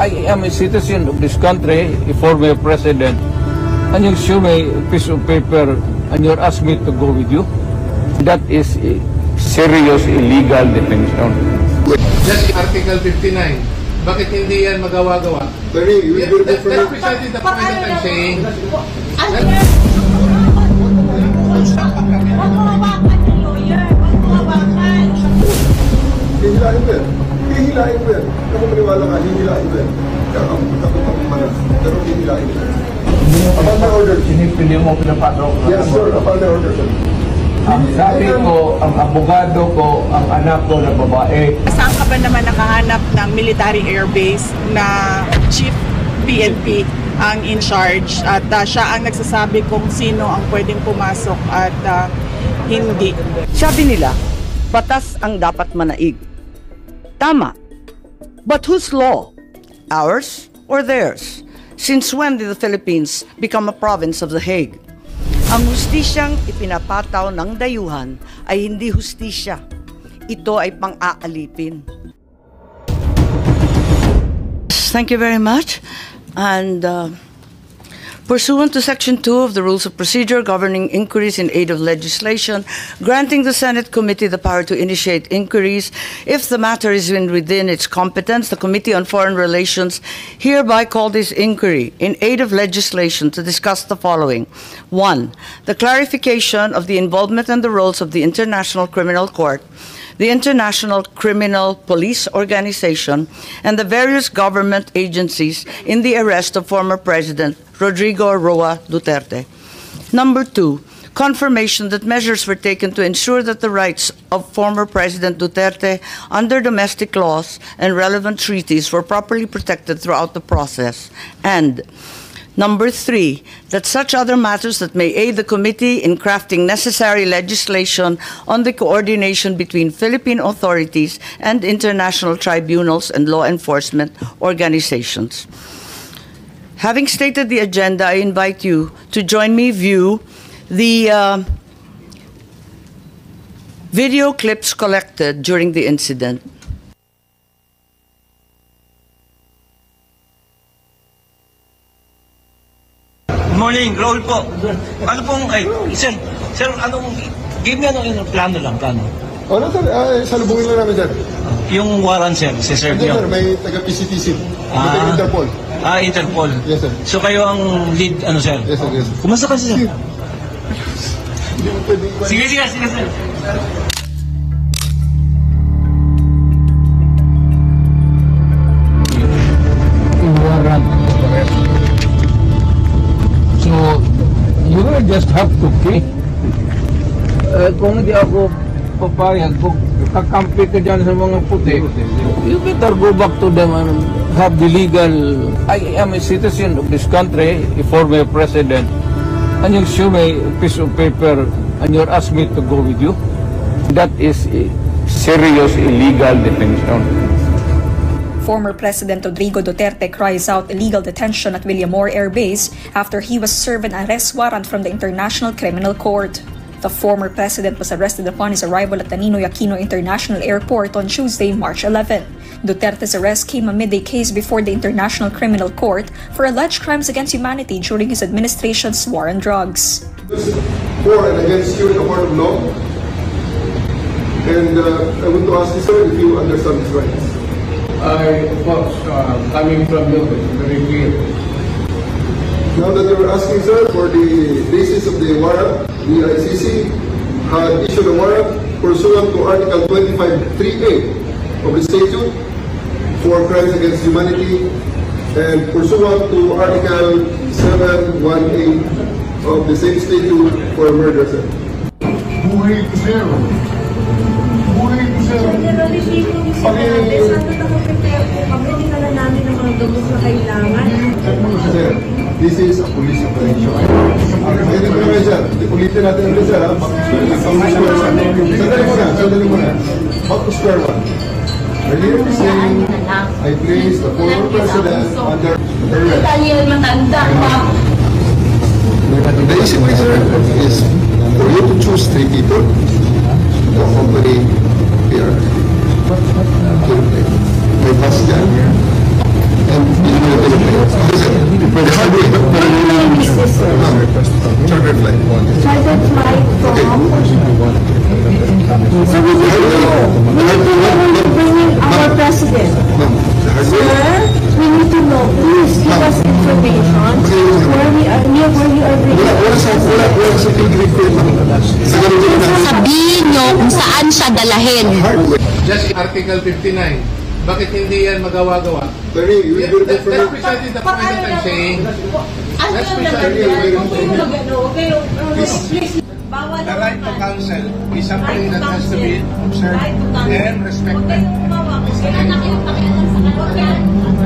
I am a citizen of this country, a former president, and you show me a piece of paper and you're asking me to go with you. That is a serious illegal detention. Just Article 59. Bakit hindi yan magawa-gawa? That's precisely the point that I'm saying. Hihilain ko yan. Hihilain ko yan. Ako maniwala ka, hihilain ko yan. Kaya ang takot ang manas. Pero hihilain ko yan. Upon my order. Hindi mo pinapasok. Yes, sir. Upon my order, sir. Ang sabi ko, ang abogado ko, ang anak ko na babae. Saan ka ba naman nakahanap ng military airbase na chief PNP ang in charge at siya ang nagsasabi kung sino ang pwedeng pumasok at hindi? Sabi nila, batas ang dapat manaig. Tama. But whose law? Ours or theirs? Since when did the Philippines become a province of The Hague? Ang hustisyang ipinapataw ng dayuhan ay hindi hustisya. Ito ay pang-aalipin. Thank you very much. And pursuant to Section 2 of the Rules of Procedure governing inquiries in aid of legislation, granting the Senate Committee the power to initiate inquiries if the matter is within its competence, the Committee on Foreign Relations hereby call this inquiry in aid of legislation to discuss the following. 1. The clarification of the involvement and the roles of the International Criminal Court, the International Criminal Police Organization, and the various government agencies in the arrest of former President Rodrigo Roa Duterte. Number 2, confirmation that measures were taken to ensure that the rights of former President Duterte under domestic laws and relevant treaties were properly protected throughout the process. And Number 3, that such other matters that may aid the committee in crafting necessary legislation on the coordination between Philippine authorities and international tribunals and law enforcement organizations. Having stated the agenda, I invite you to join me view the video clips collected during the incident. Good morning, Raul po. Ano pong, sir, anong, give me yung plano lang, plano. Ano, sir? Salubungin lang namin, sir. Yung warrant, sir, si Sir Hindi, Bio. sir. May taga-PCTC. May taga-Interpol. Interpol. Yes, sir. So kayo ang lead, ano, sir? Yes, sir. Yes, sir. Kumusta kasi, sir? Hindi mo pwedeng... Sige, sir. Warrant. So, you will just have to keep. Kung hindi ako papayag, kung kakampi ka dyan sa mga puti, you better go back to them and have the legal... I am a citizen of this country, a former president, and you show me a piece of paper and you're asking me to go with you. That is a serious illegal detention. Former President Rodrigo Duterte cries out illegal detention at Villamor Air Base after he was served an arrest warrant from the International Criminal Court. The former president was arrested upon his arrival at the Ninoy Aquino International Airport on Tuesday, March 11. Duterte's arrest came amid a case before the International Criminal Court for alleged crimes against humanity during his administration's war on drugs. For and against you in the court of law. And I want to ask you, sir, if you understand these rights. Of course, coming from you, it's very clear. Now that you were asking, sir, for the basis of the warrant, the ICC had issued a warrant pursuant to Article 25(3)(a) of the statute for crimes against humanity and pursuant to Article 7(1)(a) of the same statute for murder, sir. Buhay ko, sir. Buhay ko, sir. Generally speaking, sabi na prepare po kami, hindi na namin ang mga gamot na kailangan. Sir, this is a police operation. Ganito naman, sir. Ulitin natin ulit, sir. Sandali muna. Back to square one. Earlier saying, I place the former president under arrest. Dahil matanda pa. The easy way, sir, is for you to choose 3 people to accompany here. May bus dyan. And Wala sa grade ko. Sabihin nyo kung saan siya dalahin. Just Article 59. Bakit hindi yan magawa-gawa? Attorney, you will be That's referring. precisely the point that I'm saying. Ano That's yung precisely please. Bawal the right to counsel is something Right to that has to be counsel. observed Right to counsel. and Huwag respected. kayong umawa. Kung sila nakipakialam sa kanila. Huwag yan.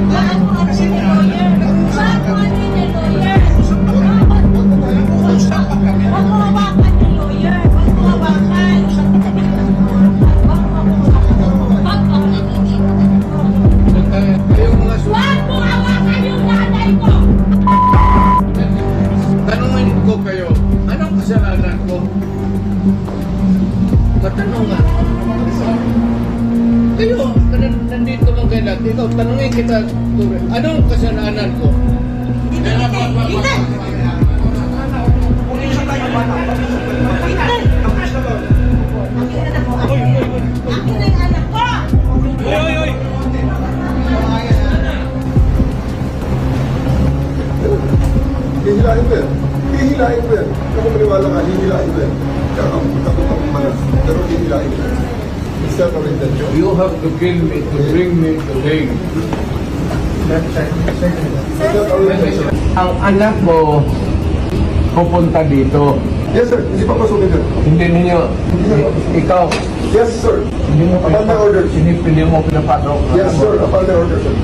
Bakit mo ano yung lawyer? Bakit mo ano yung lawyer? Huwag mo hawakan yung lawyer. Huwag mo hawakan. Yung mga Huwag mo hawakan yung nanay ko! tanungin ko kayo, anong kasalanan ko? Katanungan. Kayo, nandito lang kayo lahat. Ikaw, tanungin kita, Ture, anong kasalanan ko? Akin ang anak ko! Hihilain ko yan. Hihilain ko yan. Ako maniwala ka, hihilain ko yan. Kakapang manas. Pero hihilain ko yan. Is that our intention? You have to kill me to bring me to Hague. Is that our intention? Ang anak mo pupunta dito. Yes, sir. Hindi pa pasukin yun. Hindi ninyo, ikaw, Yes, sir. hindi mo Upon my orders. hindi mo pinapasok. Yes, sir. Upon my orders, sir.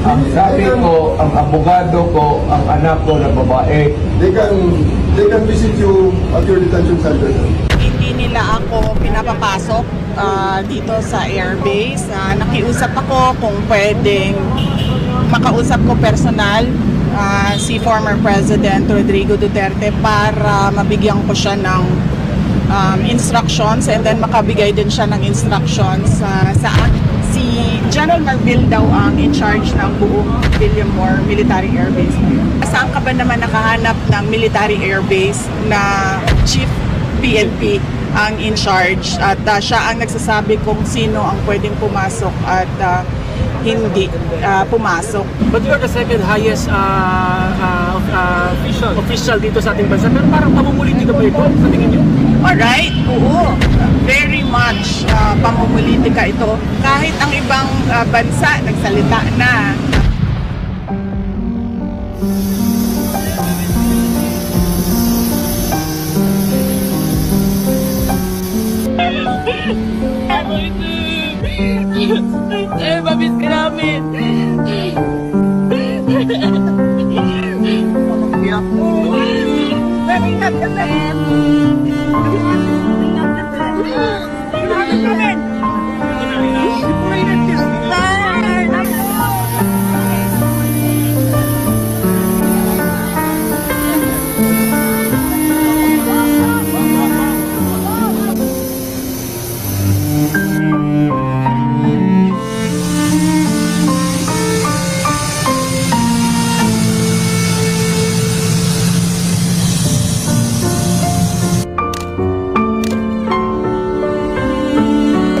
Ang sabi ko, ang abogado ko, ang anak ko na babae, They can visit you at your detention center, sir. Hindi nila ako pinapapasok dito sa airbase. Nakiusap ako kung pwedeng makausap ko personal si former President Rodrigo Duterte para mabigyan ko siya ng instructions and then makabigay din siya ng instructions sa si General Marbil daw ang in charge ng buong Villamor Military Air Base. Saan ka ba naman nakahanap ng military air base na Chief PNP ang in charge at siya ang nagsasabi kung sino ang pwedeng pumasok at hindi pumasok. But you are the second highest official dito sa ating bansa. Pero parang pamumulitika pa ito sa tingin niyo? Alright, oo. Very much pamumulitika ito. Kahit ang ibang bansa nagsalita na. Ay, mabit ka namin.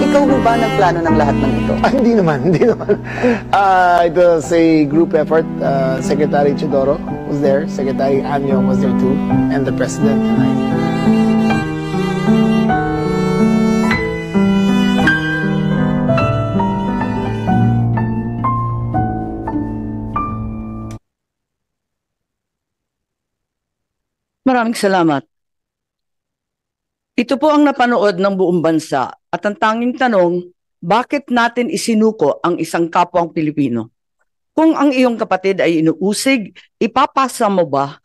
Ikaw ho ba nagplano ng lahat ng ito? Hindi naman. It was a group effort. Secretary Chidoro was there, Secretary Anyong was there too, and the President and I. Maraming salamat. Ito po ang napanood ng buong bansa at ang tanging tanong, bakit natin isinuko ang isang kapwang Pilipino? Kung ang iyong kapatid ay inuusig, ipapasa mo ba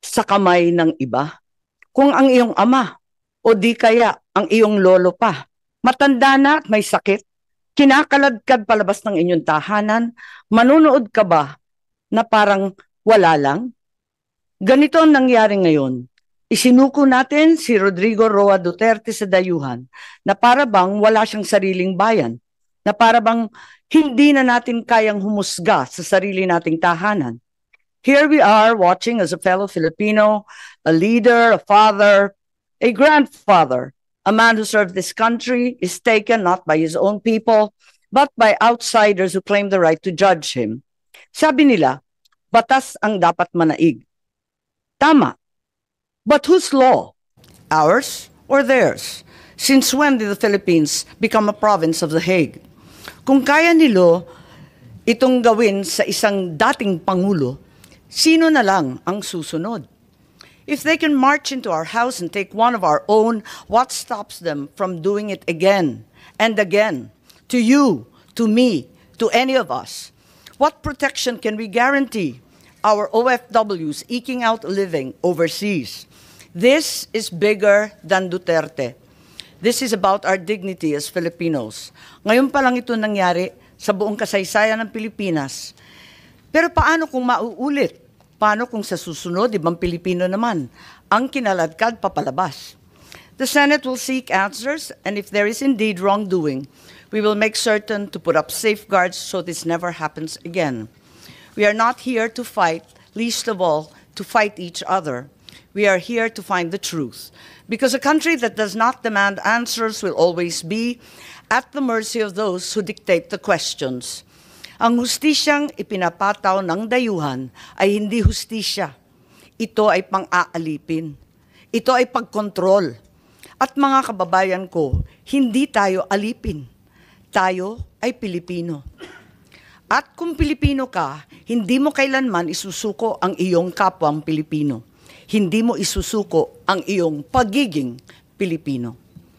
sa kamay ng iba? Kung ang iyong ama o di kaya ang iyong lolo pa, matanda na at may sakit, kinakaladkad palabas ng inyong tahanan, manunood ka ba na parang wala lang? Ganito ang nangyari ngayon. Isinuko natin si Rodrigo Roa Duterte sa dayuhan na para bang wala siyang sariling bayan, na para bang hindi na natin kayang humusga sa sarili nating tahanan. Here we are watching as a fellow Filipino, a leader, a father, a grandfather, a man who served this country is taken not by his own people, but by outsiders who claim the right to judge him. Sabi nila, batas ang dapat manaig. Tama. But whose law? Ours or theirs? Since when did the Philippines become a province of The Hague? Kung kaya nilo itong gawin sa isang dating Pangulo, sino na lang ang susunod? If they can march into our house and take one of our own, what stops them from doing it again and again? To you, to me, to any of us. What protection can we guarantee our OFWs eking out a living overseas? This is bigger than Duterte. This is about our dignity as Filipinos. Ngayon pa lang ito nangyari sa buong kasaysayan ng Pilipinas. Pero paano kung mauulit? Paano kung sa susunod, ibang Pilipino naman ang kinaladkad papalabas? The Senate will seek answers, and if there is indeed wrongdoing, we will make certain to put up safeguards so this never happens again. We are not here to fight, least of all, to fight each other. We are here to find the truth, because a country that does not demand answers will always be at the mercy of those who dictate the questions. Ang hustisyang ipinapataw ng dayuhan ay hindi hustisya. Ito ay pang-aalipin. Ito ay pagkontrol. At mga kababayan ko, hindi tayo alipin. Tayo ay Pilipino. At kung Pilipino ka, hindi mo kailanman isusuko ang iyong kapwang Pilipino. Hindi mo isusuko ang iyong pagiging Pilipino.